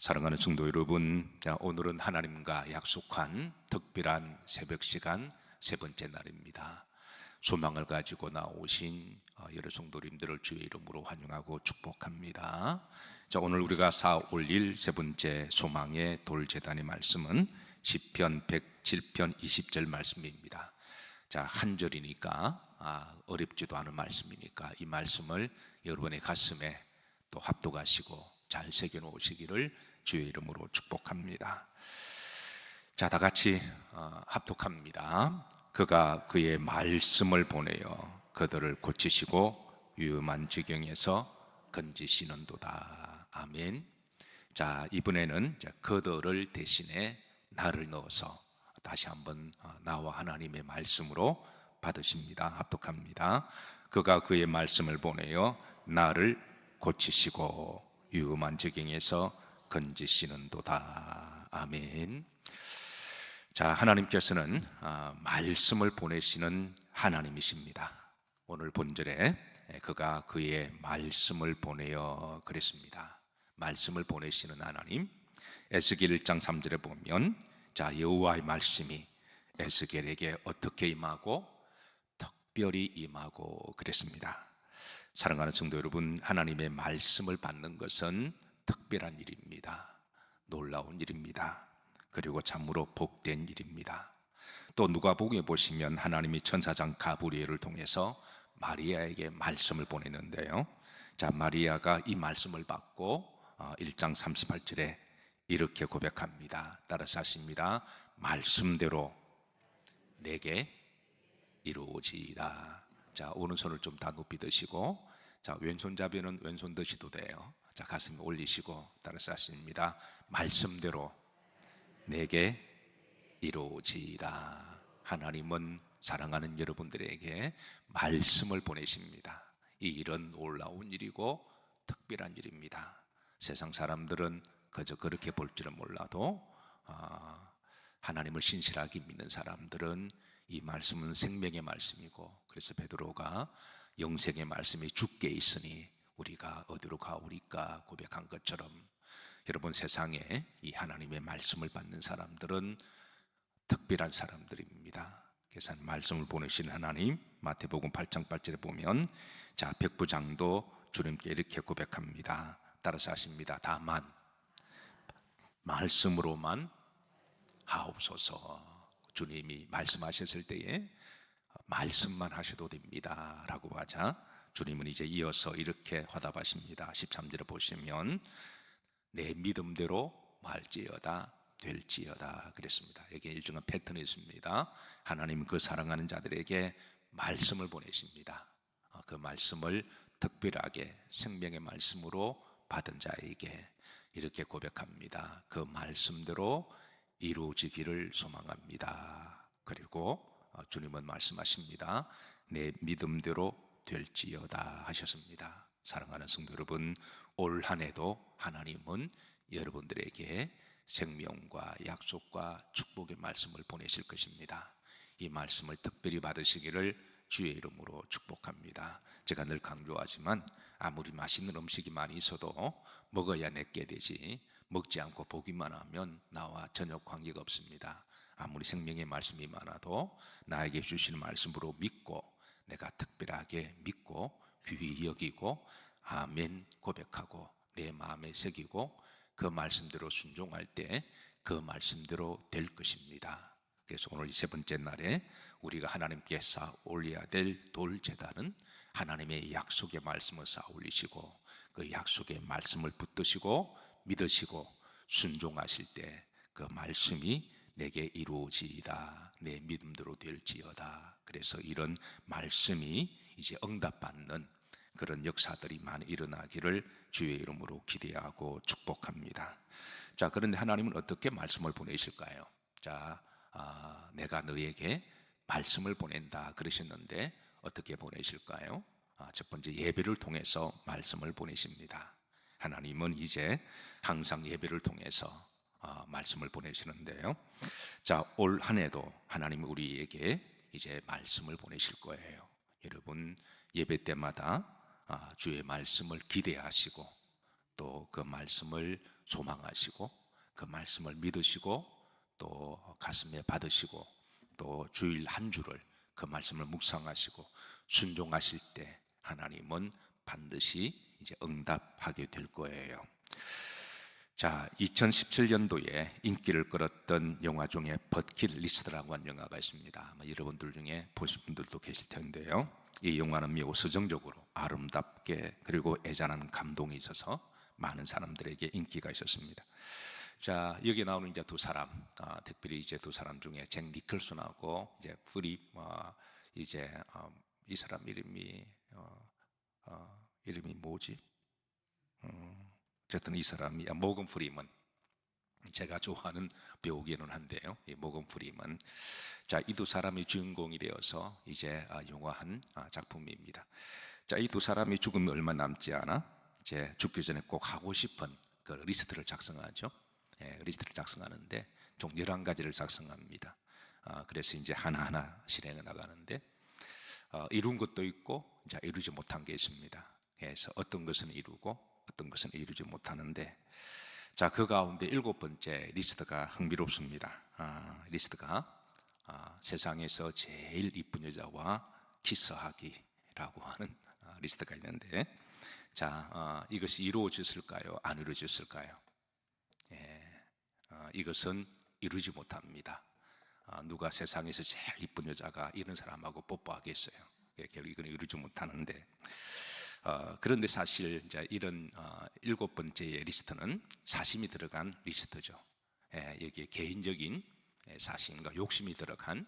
사랑하는 성도 여러분, 오늘은 하나님과 약속한 특별한 새벽 시간 세 번째 날입니다. 소망을 가지고 나오신 여러 성도님들을 주의 이름으로 환영하고 축복합니다. 오늘 우리가 올릴 세 번째 소망의 돌제단의 말씀은 시편 107편 20절 말씀입니다. 한 절이니까 어렵지도 않은 말씀이니까 이 말씀을 여러분의 가슴에 또 합독하시고 잘 새겨 놓으시기를 주의 이름으로 축복합니다. 다 같이 합독합니다. 그가 그의 말씀을 보내어 그들을 고치시고 위험한 지경에서 건지시는도다. 아멘. 이번에는 그들을 대신에 나를 넣어서 다시 한번 나와 하나님의 말씀으로 받으십니다. 합독합니다. 그가 그의 말씀을 보내어 나를 고치시고 위험한 지경에서 건지시는도다. 아멘. 하나님께서는 말씀을 보내시는 하나님이십니다. 오늘 본절에 그가 그의 말씀을 보내어 그랬습니다. 말씀을 보내시는 하나님. 에스겔 1장 3절에 보면 여호와의 말씀이 에스겔에게 어떻게 임하고 특별히 임하고 그랬습니다. 사랑하는 성도 여러분, 하나님의 말씀을 받는 것은 특별한 일입니다. 놀라운 일입니다. 그리고 참으로 복된 일입니다. 또 누가복음에 보시면 하나님이 천사장 가브리엘을 통해서 마리아에게 말씀을 보냈는데요. 마리아가 이 말씀을 받고 1장 38절에 이렇게 고백합니다. 따라서 하십니다. 말씀대로 내게 이루어지이다. 오른손을 좀 다 높이 드시고, 왼손잡이는 왼손 드시도 돼요. 가슴 올리시고 따라서 하십니다. 말씀대로 내게 이루어지이다. 하나님은 사랑하는 여러분들에게 말씀을 보내십니다. 이 일은 놀라운 일이고 특별한 일입니다. 세상 사람들은 그저 그렇게 볼 줄은 몰라도 하나님을 신실하게 믿는 사람들은 이 말씀은 생명의 말씀이고, 그래서 베드로가 영생의 말씀이 주께 있으니 우리가 어디로 가오리까 고백한 것처럼, 여러분, 세상에 이 하나님의 말씀을 받는 사람들은 특별한 사람들입니다. 그래서 말씀을 보내신 하나님, 마태복음 8장 8절에 보면 백부장도 주님께 이렇게 고백합니다. 따라서 하십니다. 다만 말씀으로만 하옵소서. 주님이 말씀하셨을 때에 말씀만 하셔도 됩니다 라고 하자 주님은 이제 이어서 이렇게 화답하십니다. 13절에 보시면 내 믿음대로 말지어다 될지어다 그랬습니다. 여기에 일정한 패턴이 있습니다. 하나님은 그 사랑하는 자들에게 말씀을 보내십니다. 그 말씀을 특별하게 생명의 말씀으로 받은 자에게 이렇게 고백합니다. 그 말씀대로 이루어지기를 소망합니다. 그리고 주님은 말씀하십니다. 내 믿음대로 될지어다 하셨습니다. 사랑하는 성도 여러분, 올 한 해도 하나님은 여러분들에게 생명과 약속과 축복의 말씀을 보내실 것입니다. 이 말씀을 특별히 받으시기를 주의 이름으로 축복합니다. 제가 늘 강조하지만 아무리 맛있는 음식이 많이 있어도 먹어야 내게 되지 먹지 않고 보기만 하면 나와 전혀 관계가 없습니다. 아무리 생명의 말씀이 많아도 나에게 주시는 말씀으로 믿고, 내가 특별하게 믿고 귀히 여기고 아멘 고백하고 내 마음에 새기고 그 말씀대로 순종할 때 그 말씀대로 될 것입니다. 그래서 오늘 이 세 번째 날에 우리가 하나님께 쌓아 올려야 될 돌제단은 하나님의 약속의 말씀을 쌓아 올리시고, 그 약속의 말씀을 붙드시고 믿으시고 순종하실 때 그 말씀이 내게 이루어지이다. 내 믿음대로 될지어다. 그래서 이런 말씀이 이제 응답받는 그런 역사들이 많이 일어나기를 주의 이름으로 기대하고 축복합니다. 그런데 하나님은 어떻게 말씀을 보내실까요? 내가 너에게 말씀을 보낸다 그러셨는데 어떻게 보내실까요? 첫 번째, 예배를 통해서 말씀을 보내십니다. 하나님은 이제 항상 예배를 통해서 말씀을 보내시는데요. 올 한 해도 하나님은 우리에게 이제 말씀을 보내실 거예요. 여러분, 예배 때마다 주의 말씀을 기대하시고 또 그 말씀을 소망하시고 그 말씀을 믿으시고 또 가슴에 받으시고 또 주일 한 주를 그 말씀을 묵상하시고 순종하실 때 하나님은 반드시 이제 응답하게 될 거예요. 자, 2017년도에 인기를 끌었던 영화 중에 버킷리스트라고 하는 영화가 있습니다. 아마 여러분들 중에 보신 분들도 계실 텐데요. 이 영화는 매우 서정적으로 아름답게 그리고 애잔한 감동이 있어서 많은 사람들에게 인기가 있었습니다. 자, 여기 나오는 이제 두 사람, 특별히 이제 두 사람 중에 잭 니클슨하고 이제 이 사람 이름이 뭐지? 어쨌든 이 사람이 모건 프리먼, 제가 좋아하는 배우기는 한데요. 이 모건 프리먼. 자, 이 두 사람이 주인공이 되어서 이제 영화한 작품입니다. 자, 이 두 사람이 죽으면 얼마 남지 않아 이제 죽기 전에 꼭 하고 싶은 그 리스트를 작성하죠. 리스트를 작성하는데 총 11가지를 작성합니다. 그래서 이제 하나하나 실행해 나가는데 이룬 것도 있고 이제 이루지 못한 게 있습니다. 그래서 어떤 것은 이루고 어떤 것은 이루지 못하는데, 자, 그 가운데 7번째 리스트가 흥미롭습니다. 리스트가 세상에서 제일 이쁜 여자와 키스하기라고 하는 리스트가 있는데, 자, 이것이 이루어졌을까요? 안 이루어졌을까요? 이것은 이루지 못합니다. 누가 세상에서 제일 이쁜 여자가 이런 사람하고 뽀뽀하겠어요? 결국 이건 이루지 못하는데, 그런데 사실 이제 이런 7번째의 리스트는 사심이 들어간 리스트죠. 여기에 개인적인 사심과 욕심이 들어간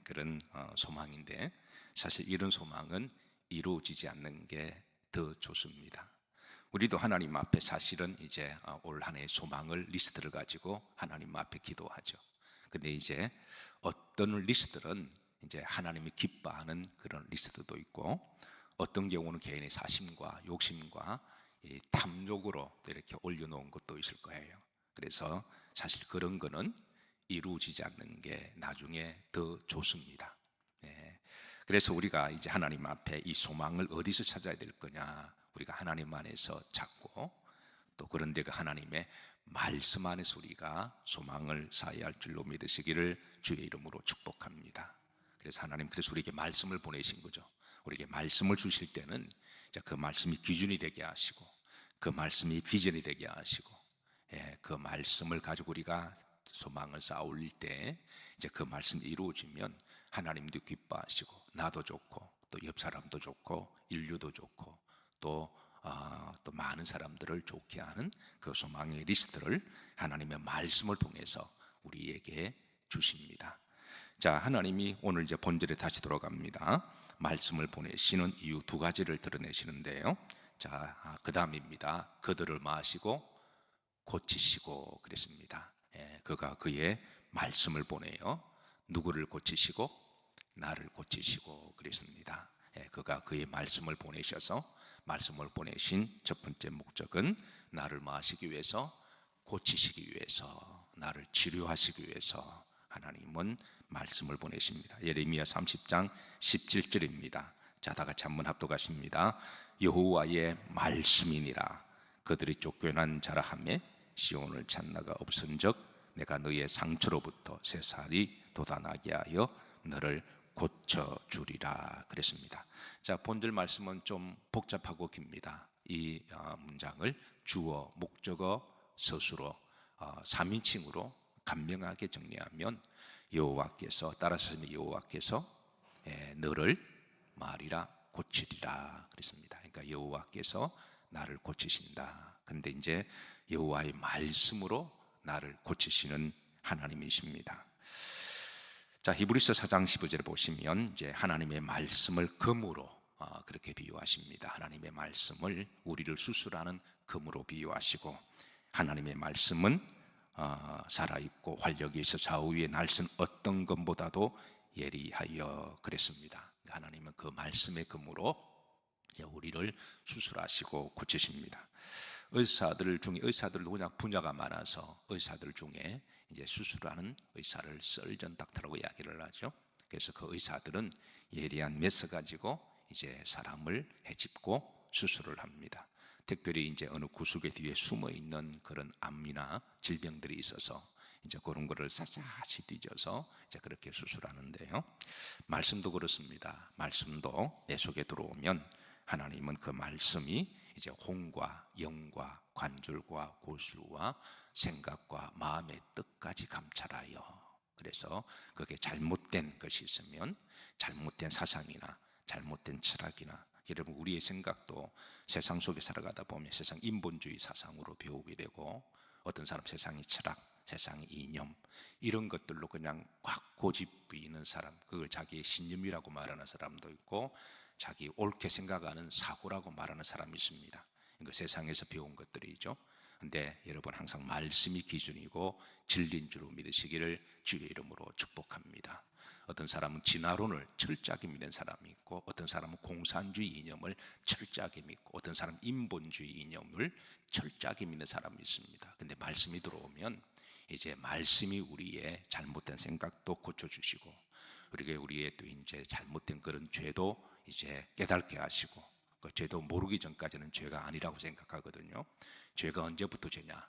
그런 소망인데, 사실 이런 소망은 이루어지지 않는 게 더 좋습니다. 우리도 하나님 앞에 사실은 이제 올 한 해 소망을 리스트를 가지고 하나님 앞에 기도하죠. 근데 이제 어떤 리스트들은 이제 하나님이 기뻐하는 그런 리스트도 있고, 어떤 경우는 개인의 사심과 욕심과 이 탐욕으로 이렇게 올려놓은 것도 있을 거예요. 그래서 사실 그런 거는 이루어지지 않는 게 나중에 더 좋습니다. 그래서 우리가 이제 하나님 앞에 이 소망을 어디서 찾아야 될 거냐? 우리가 하나님 안에서 찾고, 또 그런데 그 하나님의 말씀 안에서 우리가 소망을 쌓아야 할 줄로 믿으시기를 주의 이름으로 축복합니다. 그래서 하나님 그래서 우리에게 말씀을 보내신 거죠. 우리에게 말씀을 주실 때는 그 말씀이 기준이 되게 하시고, 그 말씀이 비전이 되게 하시고, 그 말씀을 가지고 우리가 소망을 쌓아 올릴 때 이제 그 말씀이 이루어지면 하나님도 기뻐하시고, 나도 좋고, 또 옆 사람도 좋고, 인류도 좋고, 또 많은 사람들을 좋게 하는 그 소망의 리스트를 하나님의 말씀을 통해서 우리에게 주십니다. 자, 하나님이 오늘 이제 본절에 다시 돌아갑니다. 말씀을 보내시는 이유 2가지를 드러내시는데요. 자, 그 다음입니다. 그들을 마시고 고치시고 그랬습니다. 그가 그의 말씀을 보내요. 누구를 고치시고? 나를 고치시고 그랬습니다. 그가 그의 말씀을 보내셔서, 말씀을 보내신 첫 번째 목적은 나를 마시기 위해서, 고치시기 위해서, 나를 치료하시기 위해서 하나님은 말씀을 보내십니다. 예레미야 30장 17절입니다. 자, 다 같이 한번 합독하십니다. 여호와의 말씀이니라. 그들이 쫓겨난 자라 하며 시온을 찾나가 없은즉 내가 너의 상처로부터 새살이 돋아나게 하여 너를 고쳐주리라 그랬습니다. 자, 본절 말씀은 좀 복잡하고 깁니다. 이 문장을 주어, 목적어, 서술어 3인칭으로 간명하게 정리하면, 여호와께서, 따라서 여호와께서 너를 말이라 고치리라 그랬습니다. 그러니까 여호와께서 나를 고치신다. 근데 이제 여호와의 말씀으로 나를 고치시는 하나님이십니다. 자, 히브리서 4장 15절에 보시면 이제 하나님의 말씀을 금으로 그렇게 비유하십니다. 하나님의 말씀을 우리를 수술하는 금으로 비유하시고, 하나님의 말씀은 살아있고 활력이 있어 좌우에 날선 어떤 것보다도 예리하여 그랬습니다. 하나님은 그 말씀의 금으로 우리를 수술하시고 고치십니다. 의사들 중에, 의사들 워낙 분야가 많아서 의사들 중에 이제 수술하는 의사를 설전 닥터라고 이야기를 하죠. 그래서 그 의사들은 예리한 메스 가지고 이제 사람을 해집고 수술을 합니다. 특별히 이제 어느 구석의 뒤에 숨어 있는 그런 암이나 질병들이 있어서 이제 그런 거를 샅샅이 뒤져서 이제 그렇게 수술하는데요. 말씀도 그렇습니다. 말씀도 내 속에 들어오면 하나님은 그 말씀이 이제 혼과 영과 관절과 골수와 생각과 마음의 뜻까지 감찰하여, 그래서 그게 잘못된 것이 있으면 잘못된 사상이나 잘못된 철학이나, 여러분 우리의 생각도 세상 속에 살아가다 보면 세상 인본주의 사상으로 배우게 되고, 어떤 사람 세상의 철학, 세상의 이념 이런 것들로 그냥 꽉 고집부리는 사람, 그걸 자기의 신념이라고 말하는 사람도 있고 자기 옳게 생각하는 사고라고 말하는 사람이 있습니다. 그 세상에서 배운 것들이죠. 근데 여러분 항상 말씀이 기준이고 진리인 줄 믿으시기를 주의 이름으로 축복합니다. 어떤 사람은 진화론을 철저하게 믿는 사람이 있고, 어떤 사람은 공산주의 이념을 철저하게 믿고, 어떤 사람은 인본주의 이념을 철저하게 믿는 사람이 있습니다. 근데 말씀이 들어오면 이제 말씀이 우리의 잘못된 생각도 고쳐주시고, 우리의 또 이제 잘못된 그런 죄도 이제 깨닫게 하시고, 그 죄도 모르기 전까지는 죄가 아니라고 생각하거든요. 죄가 언제부터 죄냐?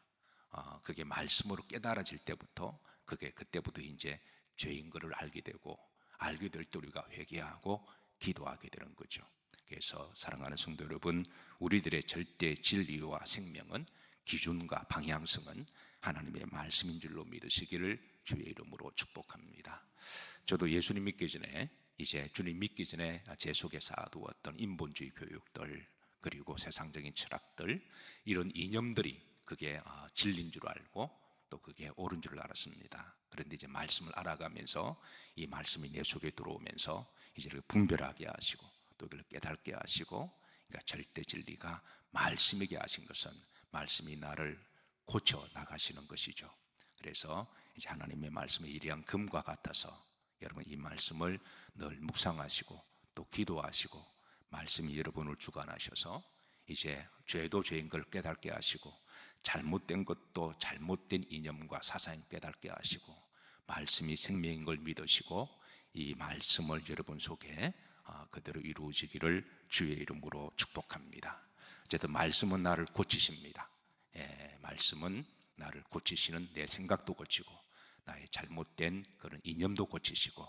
그게 말씀으로 깨달아질 때부터, 그때부터 이제 죄인 것을 알게 되고, 알게 될 때 우리가 회개하고 기도하게 되는 거죠. 그래서 사랑하는 성도 여러분, 우리들의 절대 진리와 생명은, 기준과 방향성은 하나님의 말씀인 줄로 믿으시기를 주의 이름으로 축복합니다. 저도 예수님 믿기 전에, 이제 주님 믿기 전에 제 속에 쌓아두었던 인본주의 교육들, 그리고 세상적인 철학들, 이런 이념들이 그게 진리인 줄 알고 또 그게 옳은 줄 알았습니다. 그런데 이제 말씀을 알아가면서 이 말씀이 내 속에 들어오면서 이제 분별하게 하시고 또 그걸 깨닫게 하시고, 그러니까 절대 진리가 말씀이게 하신 것은 말씀이 나를 고쳐 나가시는 것이죠. 그래서 이제 하나님의 말씀이 이리한 금과 같아서 여러분 이 말씀을 늘 묵상하시고 또 기도하시고, 말씀이 여러분을 주관하셔서 이제 죄도 죄인 걸 깨닫게 하시고, 잘못된 것도 잘못된 이념과 사상을 깨닫게 하시고, 말씀이 생명인 걸 믿으시고 이 말씀을 여러분 속에 그대로 이루어지기를 주의 이름으로 축복합니다. 어쨌든 말씀은 나를 고치십니다. 말씀은 나를 고치시는, 내 생각도 고치고 나의 잘못된 그런 이념도 고치시고,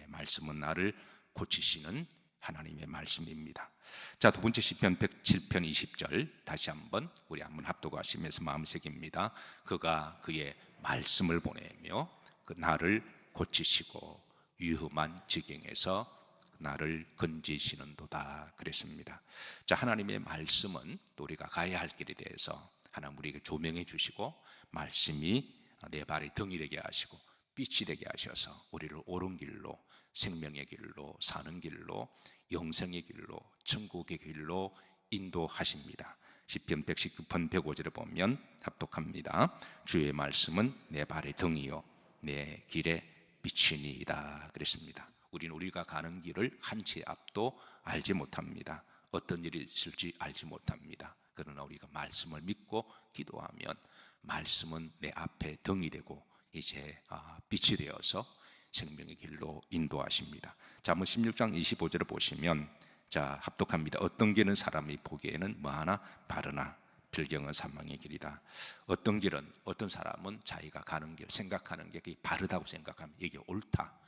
말씀은 나를 고치시는 하나님의 말씀입니다. 자, 두 번째 시편 107편 20절 다시 한번 우리 한번 합독하시면서 마음 새깁니다. 그가 그의 말씀을 보내며 그 나를 고치시고 위험한 지경에서 나를 건지시는도다 그랬습니다. 자, 하나님의 말씀은 또 우리가 가야 할 길에 대해서 하나님 우리에게 조명해 주시고, 말씀이 내 발의 등이 되게 하시고 빛이 되게 하셔서 우리를 옳은 길로, 생명의 길로, 사는 길로, 영생의 길로, 천국의 길로 인도하십니다. 시편 119편 105절에 보면 합독합니다. 주의 말씀은 내 발의 등이요 내 길의 빛이니이다 그랬습니다. 우리는 우리가 가는 길을 한 치 앞도 알지 못합니다. 어떤 일이 있을지 알지 못합니다. 그러나 우리가 말씀을 믿고 기도하면 말씀은 내 앞에 등이 되고 이제 빛이 되어서 생명의 길로 인도하십니다. 자, 한번 16장 25절을 보시면, 자, 합독합니다. 어떤 길은 사람이 보기에는 뭐하나 바르나 필경은 사망의 길이다. 어떤 길은, 어떤 사람은 자기가 가는 길, 생각하는 게 그게 바르다고 생각합니다. 이게 옳다,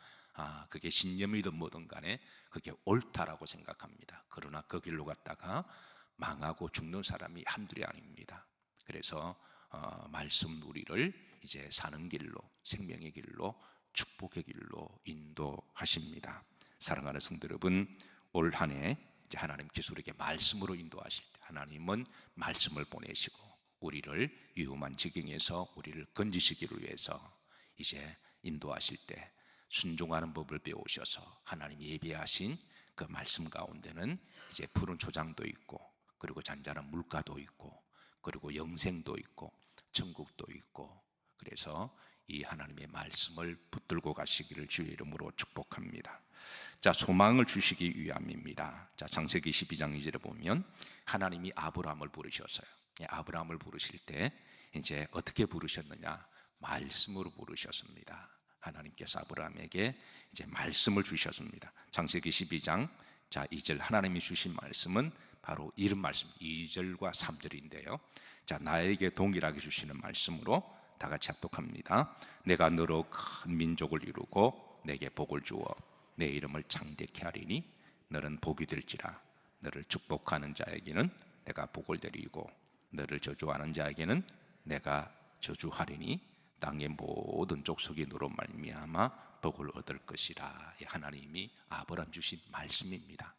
그게 신념이든 뭐든 간에 그게 옳다라고 생각합니다. 그러나 그 길로 갔다가 망하고 죽는 사람이 한둘이 아닙니다. 그래서 말씀 우리를 이제 사는 길로, 생명의 길로, 축복의 길로 인도하십니다. 사랑하는 성도 여러분, 올 한 해 하나님께서 우리에게 말씀으로 인도하실 때 하나님은 말씀을 보내시고 우리를 위험한 지경에서 우리를 건지시기를 위해서 이제 인도하실 때 순종하는 법을 배우셔서 하나님이 예비하신 그 말씀 가운데는 이제 푸른 초장도 있고, 그리고 잔잔한 물가도 있고, 그리고 영생도 있고 천국도 있고, 그래서 이 하나님의 말씀을 붙들고 가시기를 주의 이름으로 축복합니다. 자, 소망을 주시기 위함입니다. 자, 창세기 12장 2절에 보면 하나님이 아브라함을 부르셨어요. 아브라함을 부르실 때 이제 어떻게 부르셨느냐? 말씀으로 부르셨습니다. 하나님께서 아브라함에게 이제 말씀을 주셨습니다. 창세기 12장 자 2절, 하나님이 주신 말씀은 바로 이런 말씀 2절과 3절인데요. 자, 나에게 동일하게 주시는 말씀으로 다 같이 합독합니다. 내가 너로 큰 민족을 이루고 내게 복을 주어 내 이름을 창대케 하리니 너는 복이 될지라. 너를 축복하는 자에게는 내가 복을 드리고 너를 저주하는 자에게는 내가 저주하리니 땅의 모든 족속이 너로 말미암아 복을 얻을 것이라. 하나님이 아브라함 주신 말씀입니다.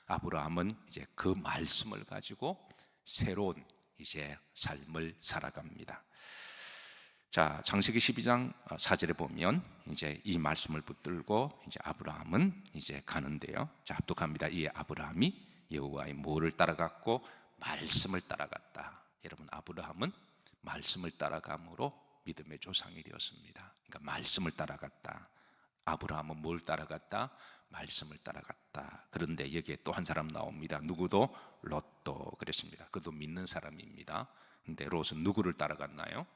아브라함은 이제 그 말씀을 가지고 새로운 이제 삶을 살아갑니다. 자, 창세기 12장 4절에 보면 이제 이 말씀을 붙들고 이제 아브라함은 이제 가는데요. 자, 합독합니다. 이에 아브라함이 여호와의 뭐를 따라갔고 말씀을 따라갔다. 여러분, 아브라함은 말씀을 따라감으로 믿음의 조상이 되었습니다. 그러니까 말씀을 따라갔다. 아브라함은 뭘 따라갔다? 말씀을 따라갔다. 그런데 여기에 또 한 사람 나옵니다. 누구도? 롯도 그랬습니다. 그도 믿는 사람입니다. 근데 롯은 누구를 따라갔나요?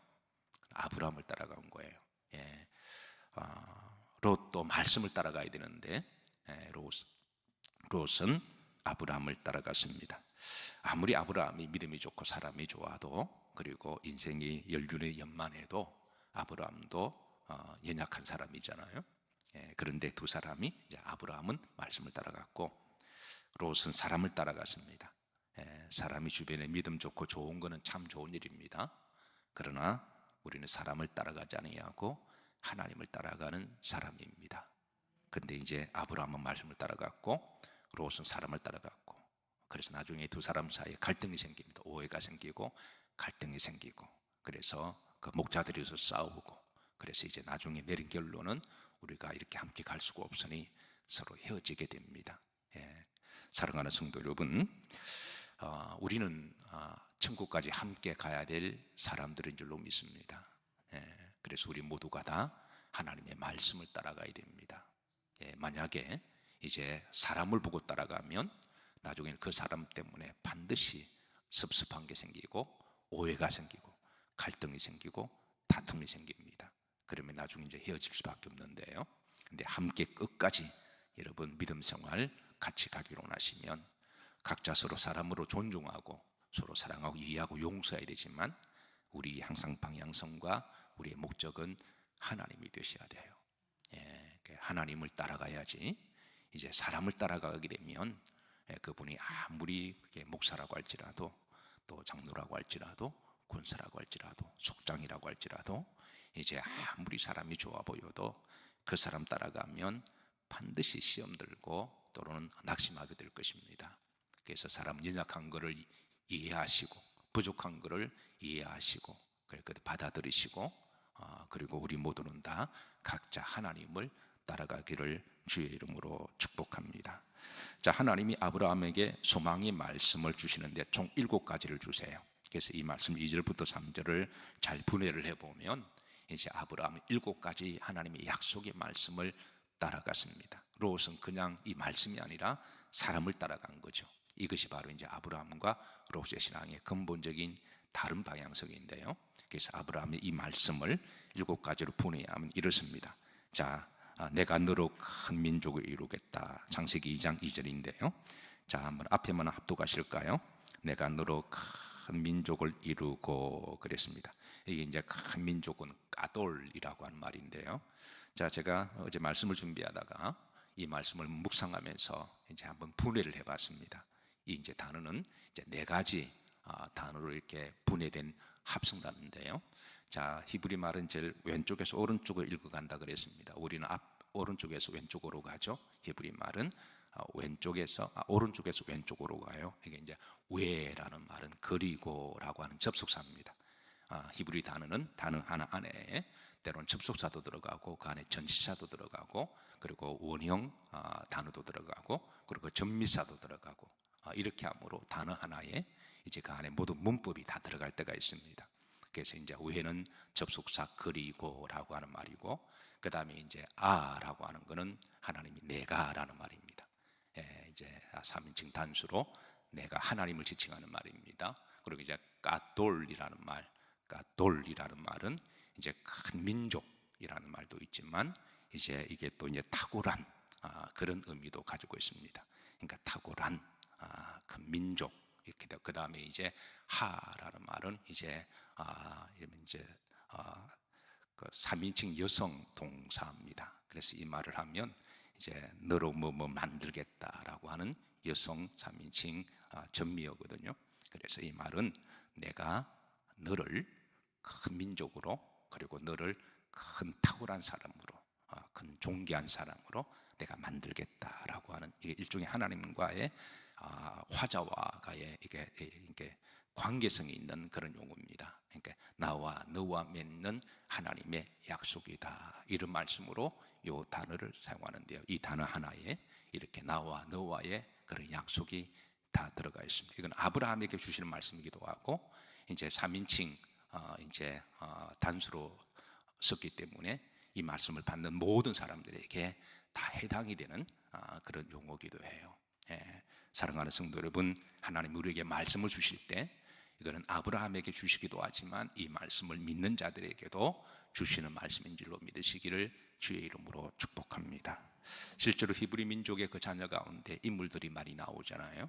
아브라함을 따라간 거예요. 예. 롯도 말씀을 따라가야 되는데 롯은 아브라함을 따라갔습니다. 아무리 아브라함이 믿음이 좋고 사람이 좋아도, 그리고 인생이 연륜의 연만해도 아브라함도 연약한 사람이잖아요. 예, 그런데 두 사람이, 이제 아브라함은 말씀을 따라갔고 롯은 사람을 따라갔습니다. 예, 사람이 주변에 믿음 좋고 좋은 거는 참 좋은 일입니다. 그러나 우리는 사람을 따라가지 아니하고 하나님을 따라가는 사람입니다. 근데 이제 아브라함은 말씀을 따라갔고 롯은 사람을 따라갔고, 그래서 나중에 두 사람 사이에 갈등이 생깁니다. 오해가 생기고 갈등이 생기고, 그래서 그 목자들이서 싸우고, 그래서 이제 나중에 내린 결론은 우리가 이렇게 함께 갈 수가 없으니 서로 헤어지게 됩니다. 예. 사랑하는 성도 여러분, 우리는 천국까지 함께 가야 될 사람들인 줄로 믿습니다. 예. 그래서 우리 모두가 다 하나님의 말씀을 따라가야 됩니다. 예. 만약에 이제 사람을 보고 따라가면 나중에는 그 사람 때문에 반드시 섭섭한 게 생기고 오해가 생기고 갈등이 생기고 다툼이 생깁니다. 그러면 나중에 이제 헤어질 수밖에 없는데요. 근데 함께 끝까지 여러분 믿음 생활 같이 가기로 하시면 각자 서로 사람으로 존중하고 서로 사랑하고 이해하고 용서해야 되지만 우리 항상 방향성과 우리의 목적은 하나님이 되셔야 돼요. 예, 하나님을 따라가야지. 이제 사람을 따라가게 되면 그분이 아무리 목사라고 할지라도, 또 장로라고 할지라도, 군사라고 할지라도, 속장이라고 할지라도, 이제 아무리 사람이 좋아 보여도 그 사람 따라가면 반드시 시험 들고 또는 낙심하게 될 것입니다. 그래서 사람 연약한 것을 이해하시고 부족한 것을 이해하시고 그렇게 받아들이시고, 그리고 우리 모두는 다 각자 하나님을 따라가기를 주의 이름으로 축복합니다. 자, 하나님이 아브라함에게 소망의 말씀을 주시는데 총 7가지를 주세요. 그래서 이 말씀 2절부터 3절을 잘 분해를 해보면 이제 아브라함이 7가지 하나님의 약속의 말씀을 따라갔습니다. 롯은 그냥 이 말씀이 아니라 사람을 따라간 거죠. 이것이 바로 이제 아브라함과 롯의 신앙의 근본적인 다른 방향성인데요. 그래서 아브라함이 이 말씀을 7가지로 분해하면 이렇습니다. 자, 내가 너로 큰 민족을 이루겠다. 창세기 2장 2절인데요. 자, 한번 앞에만 합독하실까요? 내가 너로 큰 민족을 이루고 그랬습니다. 이게 이제 큰 민족은 까돌이라고 하는 말인데요. 자, 제가 어제 말씀을 준비하다가 이 말씀을 묵상하면서 이제 한번 분해를 해봤습니다. 이 이제 단어는 이제 4가지 단어로 이렇게 분해된 합성단어인데요. 자, 히브리 말은 제일 왼쪽에서 오른쪽을 읽어간다 그랬습니다. 우리는 오른쪽에서 왼쪽으로 가죠. 히브리 말은 오른쪽에서 왼쪽으로 가요. 이게 이제 왜라는 말은 그리고라고 하는 접속사입니다. 히브리 단어는 단어 하나 안에 때로는 접속사도 들어가고 그 안에 전치사도 들어가고 그리고 원형 단어도 들어가고 그리고 전미사도 들어가고 이렇게 함으로 단어 하나에 이제 그 안에 모든 문법이 다 들어갈 때가 있습니다. 그래서 이제 왜는 접속사 그리고라고 하는 말이고, 그 다음에 이제 라고 하는 거는 하나님이 내가라는 말입니다. 예, 이제 3인칭 단수로 내가 하나님을 지칭하는 말입니다. 그리고 이제 까돌이라는 말은 이제 큰 민족이라는 말도 있지만 이제 이게 또 이제 탁월한 그런 의미도 가지고 있습니다. 그러니까 탁월한 큰 민족, 이렇게 되고, 그 다음에 이제 하라는 말은 이제 이러면 이제 그 3인칭 여성 동사입니다. 그래서 이 말을 하면 이제 너로 뭐 만들겠다라고 하는 여성 3인칭 전미어거든요. 그래서 이 말은 내가 너를 큰 민족으로, 그리고 너를 큰 탁월한 사람으로, 큰 존귀한 사람으로 내가 만들겠다라고 하는, 이게 일종의 하나님과의 화자와가의 이게 관계성이 있는 그런 용어입니다. 그러니까 나와 너와 맺는 하나님의 약속이다, 이런 말씀으로 이 단어를 사용하는데요. 이 단어 하나에 이렇게 나와 너와의 그런 약속이 다 들어가 있습니다. 이건 아브라함에게 주시는 말씀이기도 하고, 이제 3인칭 이제 단수로 썼기 때문에 이 말씀을 받는 모든 사람들에게 다 해당이 되는 그런 용어기도 해요. 사랑하는 성도 여러분, 하나님 우리에게 말씀을 주실 때 이거는 아브라함에게 주시기도 하지만 이 말씀을 믿는 자들에게도 주시는 말씀인 줄로 믿으시기를 주의 이름으로 축복합니다. 실제로 히브리 민족의 그 자녀 가운데 인물들이 많이 나오잖아요.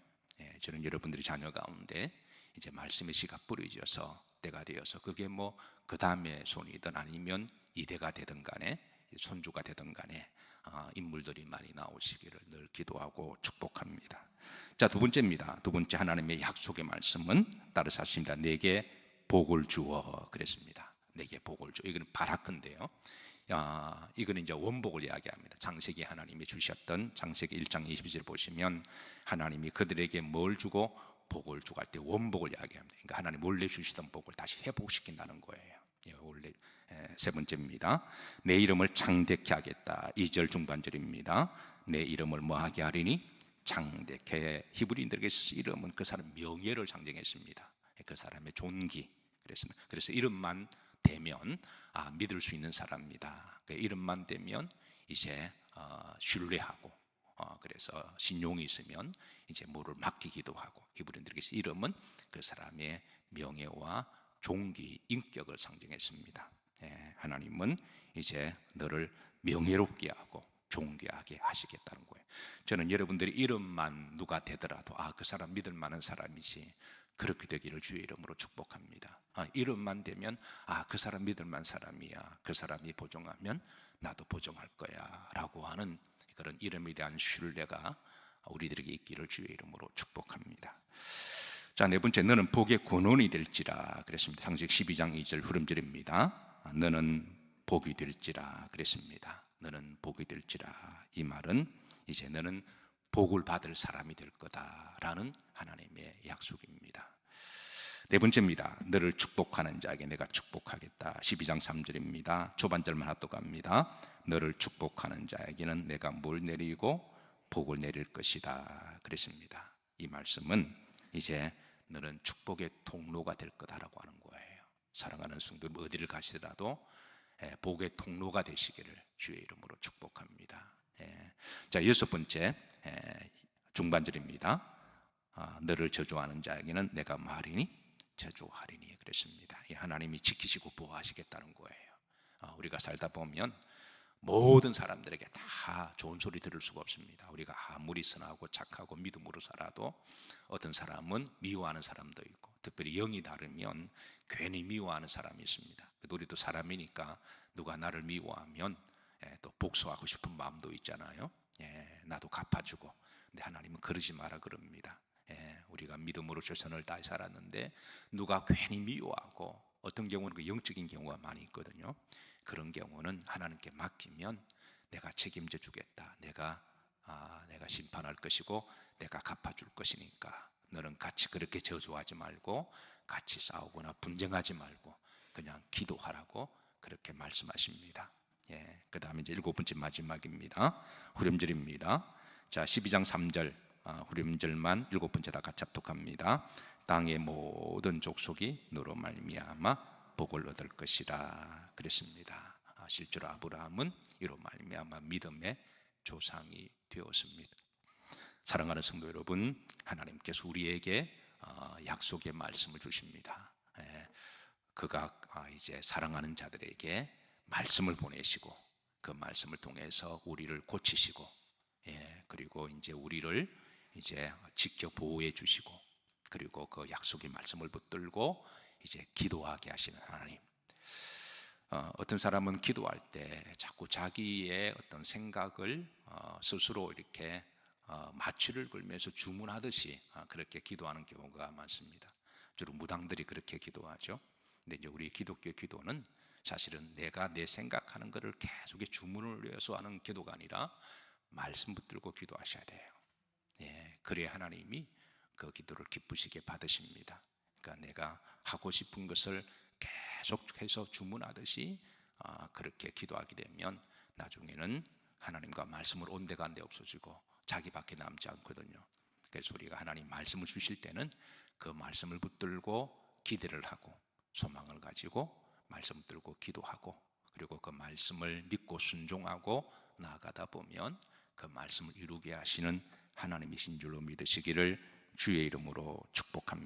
저는 여러분들이 자녀 가운데 이제 말씀의 씨가 뿌려져서 때가 되어서, 그게 뭐 그 다음에 손이든 아니면 이대가 되든 간에 손주가 되든 간에 인물들이 많이 나오시기를 늘 기도하고 축복합니다. 자, 두 번째입니다. 두 번째 하나님의 약속의 말씀은 따라서 하십니다. 내게 복을 주어 그랬습니다. 내게 복을 주어. 이거는 바라크인데요. 이거는 이제 원복을 이야기합니다. 창세기 하나님이 주셨던 창세기 1장 22절 보시면 하나님이 그들에게 뭘 주고 복을 주고 할 때 원복을 이야기합니다. 그러니까 하나님 원래 주시던 복을 다시 회복시킨다는 거예요. 원래 세 번째입니다. 내 이름을 창대케 하겠다. 2절 중반절입니다. 내 이름을 뭐하게 하리니? 창대케. 히브리인들에게 이름은 그 사람 명예를 상징했습니다. 그 사람의 존귀. 그래서 이름만 되면 믿을 수 있는 사람입니다. 그 이름만 되면 이제 신뢰하고, 그래서 신용이 있으면 이제 뭐를 맡기기도 하고, 히브리인들에게 이름은 그 사람의 명예와 존귀, 인격을 상징했습니다. 하나님은 이제 너를 명예롭게 하고 존귀하게 하시겠다는 거예요. 저는 여러분들이 이름만 누가 되더라도 그 사람 믿을 만한 사람이지, 그렇게 되기를 주의 이름으로 축복합니다. 이름만 되면 그 사람 믿을 만한 사람이야, 그 사람이 보증하면 나도 보증할 거야 라고 하는 그런 이름에 대한 신뢰가 우리들에게 있기를 주의 이름으로 축복합니다. 자, 네 번째, 너는 복의 근원이 될지라 그랬습니다. 창세기 12장 2절 후렴절입니다. 너는 복이 될지라 그랬습니다. 너는 복이 될지라. 이 말은 이제 너는 복을 받을 사람이 될 거다라는 하나님의 약속입니다. 네 번째입니다. 너를 축복하는 자에게 내가 축복하겠다. 12장 3절입니다. 초반절만 합독합니다. 너를 축복하는 자에게는 내가 뭘 내리고 복을 내릴 것이다 그랬습니다. 이 말씀은 이제 너는 축복의 통로가 될 거다라고 하는 거예요. 사랑하는 성도, 어디를 가시더라도 복의 통로가 되시기를 주의 이름으로 축복합니다. 자, 여섯 번째 중반절입니다. 너를 저주하는 자에게는 내가 말이니 저주하리니 그랬습니다. 하나님이 지키시고 보호하시겠다는 거예요. 우리가 살다 보면 모든 사람들에게 다 좋은 소리 들을 수가 없습니다. 우리가 아무리 선하고 착하고 믿음으로 살아도 어떤 사람은 미워하는 사람도 있고, 특별히 영이 다르면 괜히 미워하는 사람이 있습니다. 우리도 사람이니까 누가 나를 미워하면 또 복수하고 싶은 마음도 있잖아요. 나도 갚아주고. 근데 하나님은 그러지 마라 그럽니다. 우리가 믿음으로 최선을 다해 살았는데 누가 괜히 미워하고, 어떤 경우는 그 영적인 경우가 많이 있거든요. 그런 경우는 하나님께 맡기면 내가 책임져 주겠다, 내가 심판할 것이고 내가 갚아줄 것이니까 너는 같이 그렇게 저주하지 말고, 같이 싸우거나 분쟁하지 말고 그냥 기도하라고 그렇게 말씀하십니다. 그 다음에 이제 일곱 번째 마지막입니다. 후렴절입니다. 자, 12장 3절 후렴절만 일곱 번째 다 같이 합독합니다. 땅의 모든 족속이 너로 말미암아 복을 얻을 것이라 그랬습니다. 실제로 아브라함은 이로 말미암아 믿음의 조상이 되었습니다. 사랑하는 성도 여러분, 하나님께서 우리에게 약속의 말씀을 주십니다. 그가 이제 사랑하는 자들에게 말씀을 보내시고, 그 말씀을 통해서 우리를 고치시고, 그리고 이제 우리를 이제 지켜 보호해 주시고, 그리고 그 약속의 말씀을 붙들고 이제 기도하게 하시는 하나님. 어떤 사람은 기도할 때 자꾸 자기의 어떤 생각을 스스로 이렇게 마취를 걸면서 주문하듯이 그렇게 기도하는 경우가 많습니다. 주로 무당들이 그렇게 기도하죠. 근데 이제 우리 기독교 기도는 사실은 내가 내 생각하는 것을 계속 주문을 외워서 하는 기도가 아니라 말씀 붙들고 기도하셔야 돼요. 예, 그래야 하나님이 그 기도를 기쁘시게 받으십니다. 그러니까 내가 하고 싶은 것을 계속해서 주문하듯이 그렇게 기도하게 되면 나중에는 하나님과 말씀을 온데간데 없어지고 자기밖에 남지 않거든요. 그래서 우리가 하나님 말씀을 주실 때는 그 말씀을 붙들고 기대를 하고 소망을 가지고 말씀 붙들고 기도하고 그리고 그 말씀을 믿고 순종하고 나아가다 보면 그 말씀을 이루게 하시는 하나님이신 줄로 믿으시기를 주의 이름으로 축복합니다.